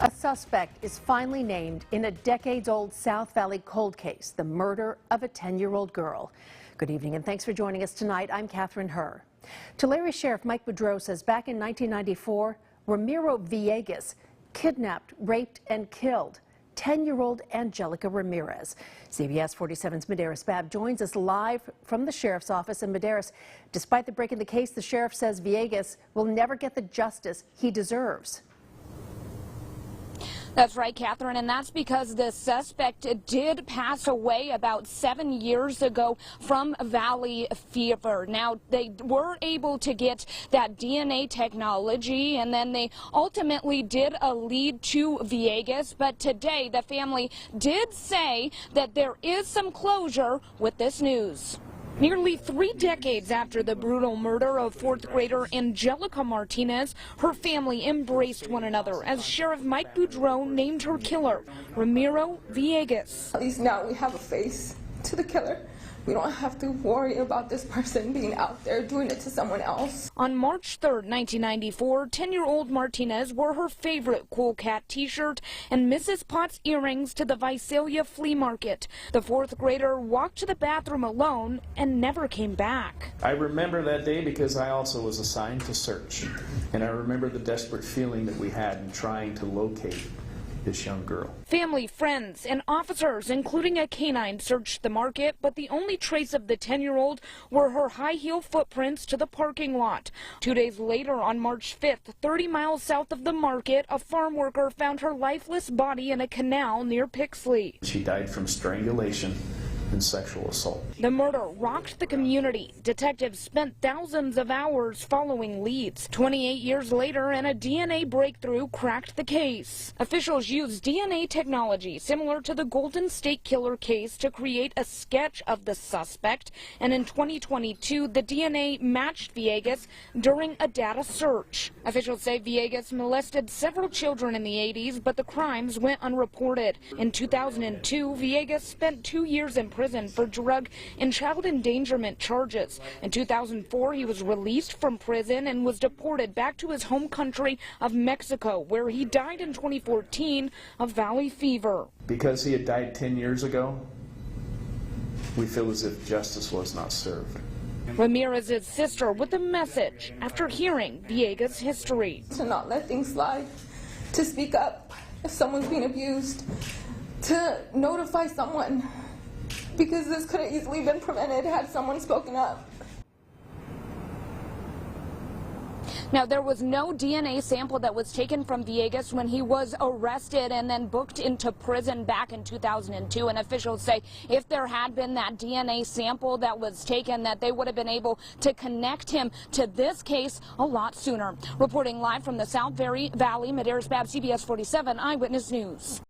A suspect is finally named in a decades-old South Valley cold case, the murder of a 10-year-old girl. Good evening and thanks for joining us tonight. I'm Catherine Herr. Tulare Sheriff Mike Boudreau says back in 1994, Ramiro Villegas kidnapped, raped, and killed 10-year-old Angelica Ramirez. CBS 47's Medeiros Babb joins us live from the sheriff's office in Medeiros. Despite the break in the case, the sheriff says Villegas will never get the justice he deserves. That's right, Catherine, and that's because the suspect did pass away about 7 years ago from valley fever. Now, they were able to get that DNA technology, and then they ultimately did a lead to Villegas, but today the family did say that there is some closure with this news. Nearly 3 decades after the brutal murder of 4th grader Angelica Martinez, her family embraced one another as Sheriff Mike Boudreau named her killer, Ramiro Villegas. At least now we have a face to the killer. We don't have to worry about this person being out there doing it to someone else. On March 3rd, 1994, 10-year-old Martinez wore her favorite Cool Cat t-shirt and Mrs. Potts earrings to the Visalia flea market. The 4th grader walked to the bathroom alone and never came back. I remember that day because I also was assigned to search, and I remember the desperate feeling that we had in trying to locate this young girl. Family, friends, and officers, including a canine, searched the market, but the only trace of the 10-year-old were her high-heel footprints to the parking lot. 2 days later, on March 5th, 30 miles south of the market, a farm worker found her lifeless body in a canal near Pixley. She died from strangulation and sexual assault. The murder rocked the community. Detectives spent thousands of hours following leads. 28 years later, and a DNA breakthrough cracked the case. Officials used DNA technology similar to the Golden State Killer case to create a sketch of the suspect, and in 2022, the DNA matched Villegas during a data search. Officials say Villegas molested several children in the 80s, but the crimes went unreported. In 2002, Villegas spent 2 years in prison for drug and child endangerment charges. In 2004, he was released from prison and was deported back to his home country of Mexico, where he died in 2014 of valley fever. Because he had died 10 years ago, we feel as if justice was not served. Ramirez's sister with a message after hearing Villegas' history. To not let things slide, to speak up if someone's being abused, to notify someone, because this could have easily been prevented had someone spoken up. Now, there was no DNA sample that was taken from Villegas when he was arrested and then booked into prison back in 2002. And officials say if there had been that DNA sample that was taken, that they would have been able to connect him to this case a lot sooner. Reporting live from the South Valley, Medeiros Babb, CBS 47 Eyewitness News.